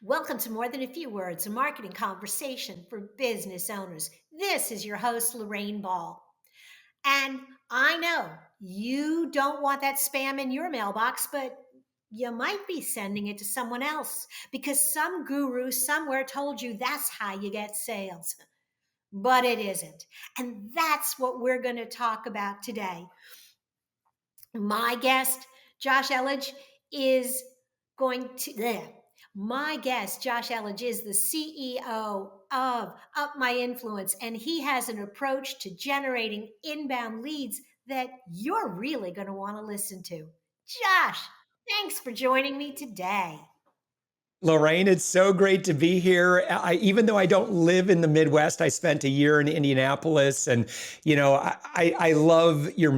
Welcome to More Than a Few Words, a marketing conversation for business owners. This is your host, Lorraine Ball. And I know you don't want that spam in your mailbox, but you might be sending it to someone else because some guru somewhere told you that's how you get sales. But it isn't. And that's what we're going to talk about today. My guest, Josh Elledge, is going to. Bleh. My guest, Josh Elledge, is the CEO of Up My Influence, and he has an approach to generating inbound leads that you're really going to want to listen to. Josh, thanks for joining me today. Lorraine, it's so great to be here. Even though I don't live in the Midwest, I spent a year in Indianapolis, and I love you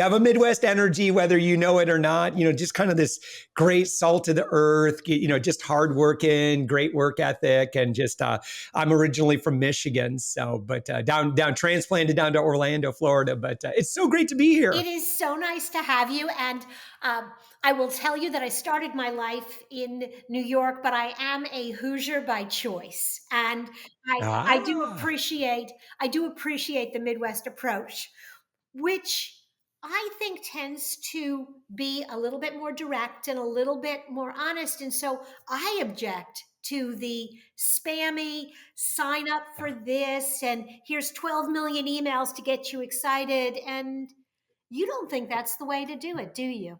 have a Midwest energy, whether you know it or not. Just kind of this great salt of the earth. Just hardworking, great work ethic, and just I'm originally from Michigan, but down transplanted down to Orlando, Florida. But it's so great to be here. It is so nice to have you. And I will tell you that I started my life in New York, but I am a Hoosier by choice. And I do Ah. appreciate I do appreciate the Midwest approach, which I think tends to be a little bit more direct and a little bit more honest. And so I object to the spammy sign up for this and here's 12 million emails to get you excited. And you don't think that's the way to do it, do you?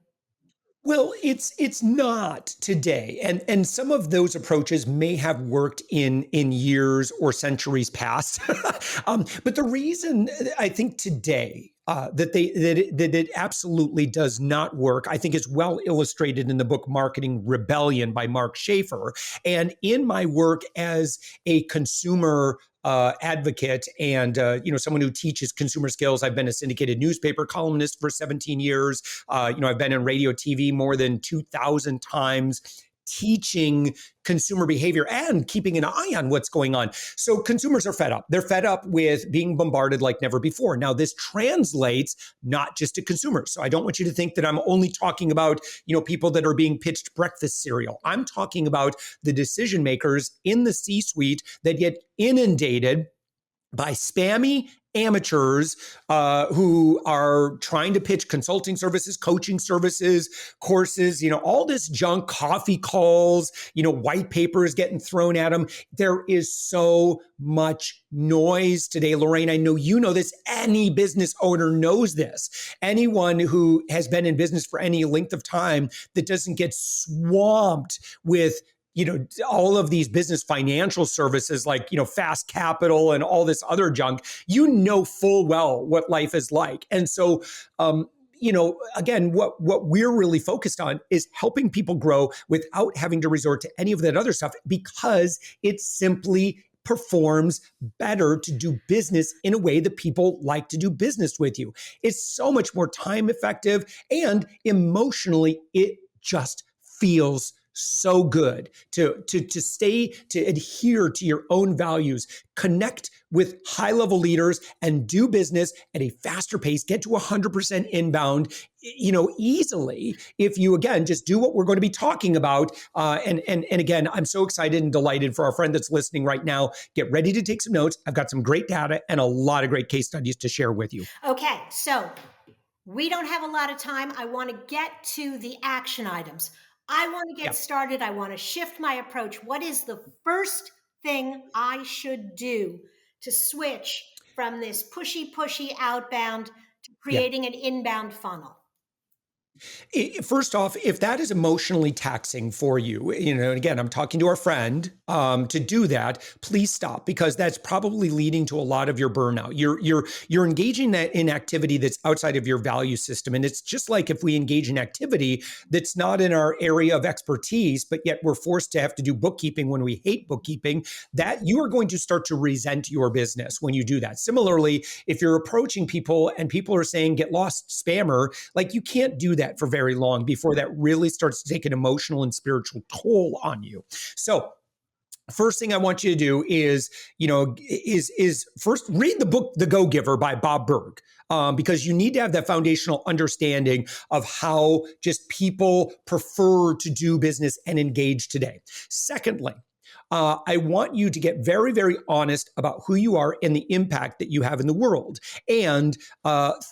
Well, it's not today, and some of those approaches may have worked in years or centuries past. But the reason I think today that it absolutely does not work, I think, is well illustrated in the book Marketing Rebellion by Mark Schaefer, and in my work as a consumer advocate and someone who teaches consumer skills. I've been a syndicated newspaper columnist for 17 years. I've been in radio, TV more than 2,000 times, teaching consumer behavior and keeping an eye on what's going on. So consumers are fed up. They're fed up with being bombarded like never before. Now, this translates not just to consumers. So I don't want you to think that I'm only talking about, people that are being pitched breakfast cereal. I'm talking about the decision makers in the C-suite that get inundated by spammy amateurs who are trying to pitch consulting services, coaching services, courses, all this junk, coffee calls, white papers getting thrown at them. There is so much noise today. Lorraine, I know you know this. Any business owner knows this. Anyone who has been in business for any length of time that doesn't get swamped with all of these business financial services like, fast capital and all this other junk, full well what life is like. And so, again, what we're really focused on is helping people grow without having to resort to any of that other stuff because it simply performs better to do business in a way that people like to do business with you. It's so much more time effective and emotionally, it just feels so good to adhere to your own values, connect with high level leaders and do business at a faster pace, get to 100% inbound, easily if you, again, just do what we're going to be talking about. And again, I'm so excited and delighted for our friend that's listening right now. Get ready to take some notes. I've got some great data and a lot of great case studies to share with you. Okay, so we don't have a lot of time. I want to get to the action items. I want to get started. I want to shift my approach. What is the first thing I should do to switch from this pushy outbound to creating an inbound funnel? First off, if that is emotionally taxing for you, and again, I'm talking to our friend, to do that, please stop because that's probably leading to a lot of your burnout. You're engaging in activity that's outside of your value system. And it's just like if we engage in activity that's not in our area of expertise, but yet we're forced to have to do bookkeeping when we hate bookkeeping, that you are going to start to resent your business when you do that. Similarly, if you're approaching people and people are saying, get lost, spammer, like you can't do that for very long before that really starts to take an emotional and spiritual toll on you. So first thing I want you to do is first read the book The Go Giver by Bob Burg. Because you need to have that foundational understanding of how just people prefer to do business and engage today. Secondly, I want you to get very, very honest about who you are and the impact that you have in the world. And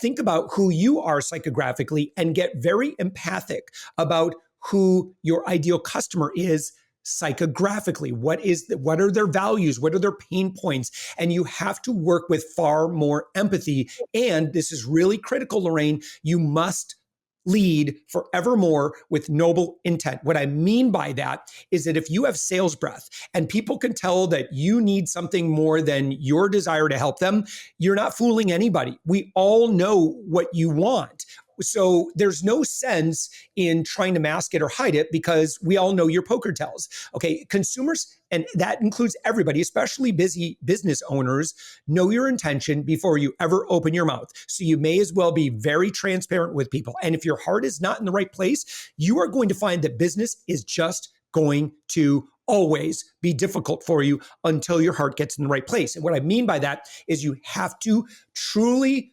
think about who you are psychographically and get very empathic about who your ideal customer is psychographically. What are their values? What are their pain points? And you have to work with far more empathy. And this is really critical, Lorraine. You must lead forevermore with noble intent. What I mean by that is that if you have sales breath and people can tell that you need something more than your desire to help them, you're not fooling anybody. We all know what you want. So there's no sense in trying to mask it or hide it because we all know your poker tells. Okay, consumers, and that includes everybody, especially busy business owners, know your intention before you ever open your mouth. So you may as well be very transparent with people. And if your heart is not in the right place, you are going to find that business is just going to always be difficult for you until your heart gets in the right place. And what I mean by that is you have to truly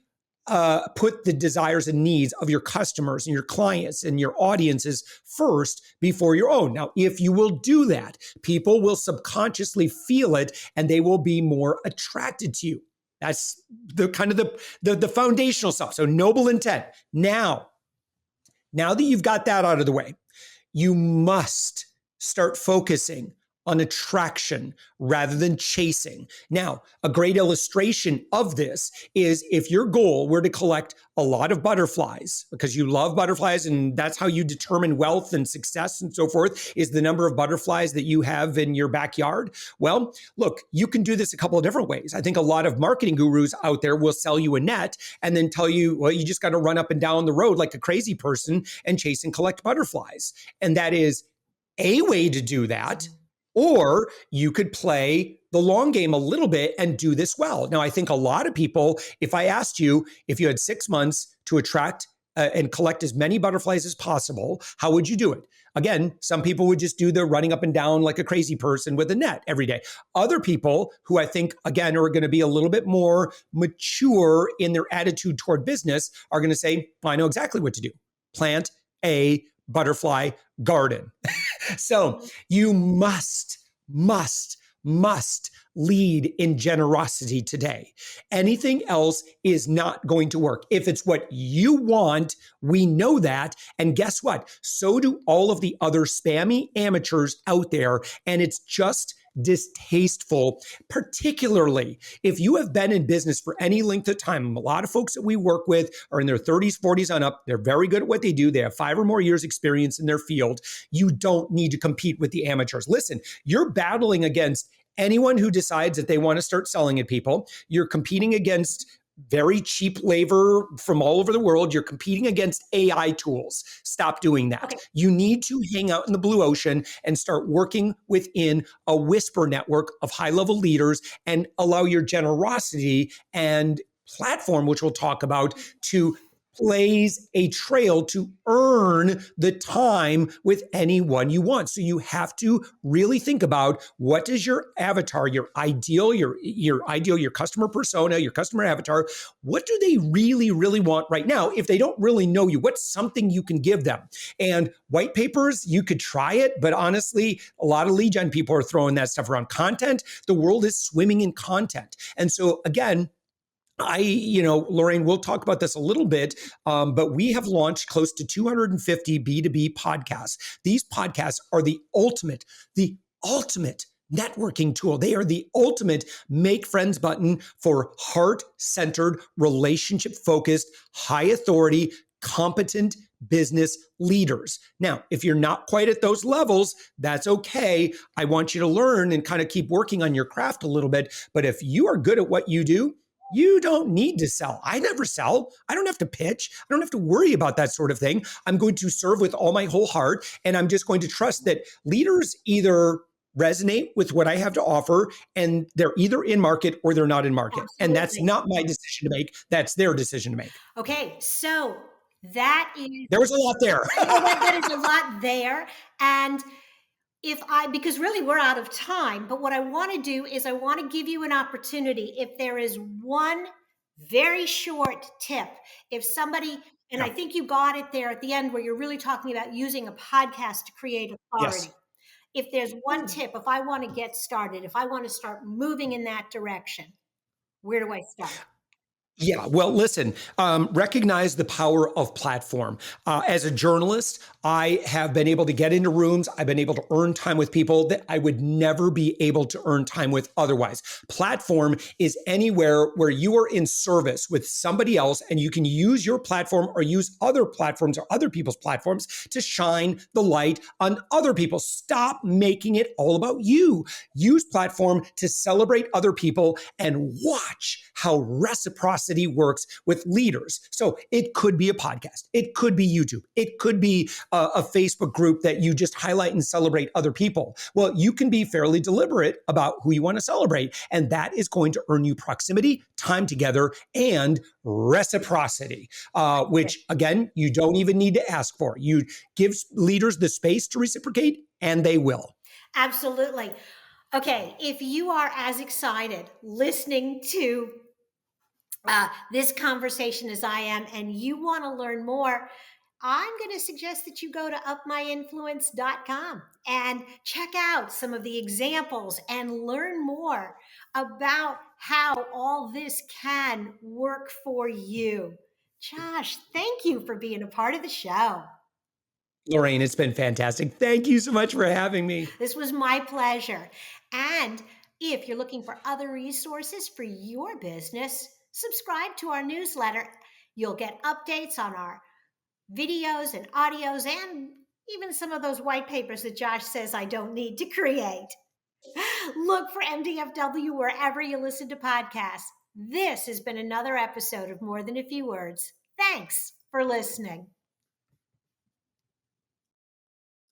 put the desires and needs of your customers and your clients and your audiences first before your own. Now, if you will do that, people will subconsciously feel it and they will be more attracted to you. That's the kind of the foundational stuff. So noble intent. Now that you've got that out of the way, you must start focusing on attraction rather than chasing. Now, a great illustration of this is if your goal were to collect a lot of butterflies, because you love butterflies and that's how you determine wealth and success and so forth, is the number of butterflies that you have in your backyard. Well, look, you can do this a couple of different ways. I think a lot of marketing gurus out there will sell you a net and then tell you, well, you just got to run up and down the road like a crazy person and chase and collect butterflies. And that is a way to do that. Or you could play the long game a little bit and do this well. Now, I think a lot of people, if I asked you if you had 6 months to attract and collect as many butterflies as possible, how would you do it? Again, some people would just do the running up and down like a crazy person with a net every day. Other people who I think, again, are going to be a little bit more mature in their attitude toward business are going to say, I know exactly what to do. Plant a butterfly garden. So you must lead in generosity today. Anything else is not going to work. If it's what you want, we know that. And guess what? So do all of the other spammy amateurs out there. And it's just distasteful, particularly if you have been in business for any length of time. A lot of folks that we work with are in their 30s, 40s on up. They're very good at what they do. They have 5 or more years experience in their field. You don't need to compete with the amateurs. Listen, you're battling against anyone who decides that they want to start selling at people. You're competing against very cheap labor from all over the world. You're competing against AI tools. Stop doing that. Okay. You need to hang out in the blue ocean and start working within a whisper network of high-level leaders and allow your generosity and platform, which we'll talk about, to blaze a trail to earn the time with anyone you want. So you have to really think about what does your avatar, your ideal, your customer persona, your customer avatar, what do they really, really want right now? If they don't really know you, what's something you can give them? And white papers, you could try it, but honestly, a lot of lead gen people are throwing that stuff around. Content, the world is swimming in content. And so again, Lorraine, we'll talk about this a little bit, but we have launched close to 250 B2B podcasts. These podcasts are the ultimate networking tool. They are the ultimate make friends button for heart-centered, relationship-focused, high authority, competent business leaders. Now, if you're not quite at those levels, that's okay. I want you to learn and kind of keep working on your craft a little bit. But if you are good at what you do, you don't need to sell. I never sell. I don't have to pitch. I don't have to worry about that sort of thing. I'm going to serve with all my whole heart. And I'm just going to trust that leaders either resonate with what I have to offer and they're either in market or they're not in market. Absolutely. And that's not my decision to make. That's their decision to make. Okay. So that is... There was a lot there. That is a lot there. And because really we're out of time, but what I want to do is I want to give you an opportunity. If there is one very short tip, if somebody, and I Yeah. think you got it there at the end where you're really talking about using a podcast to create authority. Yes. If there's one tip, if I want to get started, if I want to start moving in that direction, where do I start? Yeah, well, listen, recognize the power of platform. As a journalist, I have been able to get into rooms. I've been able to earn time with people that I would never be able to earn time with otherwise. Platform is anywhere where you are in service with somebody else and you can use your platform or use other platforms or other people's platforms to shine the light on other people. Stop making it all about you. Use platform to celebrate other people and watch how reciprocity works with leaders. So it could be a podcast, it could be YouTube, it could be a Facebook group that you just highlight and celebrate other people. Well, you can be fairly deliberate about who you want to celebrate, and that is going to earn you proximity, time together, and reciprocity, which again, you don't even need to ask for. You give leaders the space to reciprocate, and they will. Absolutely. Okay, if you are as excited listening to this conversation as I am, and you want to learn more, I'm going to suggest that you go to upmyinfluence.com and check out some of the examples and learn more about how all this can work for you. Josh, thank you for being a part of the show. Lorraine, it's been fantastic. Thank you so much for having me. This was my pleasure. And if you're looking for other resources for your business, subscribe to our newsletter. You'll get updates on our videos and audios and even some of those white papers that Josh says I don't need to create. Look for MDFW wherever you listen to podcasts. This has been another episode of More Than a Few Words. Thanks for listening.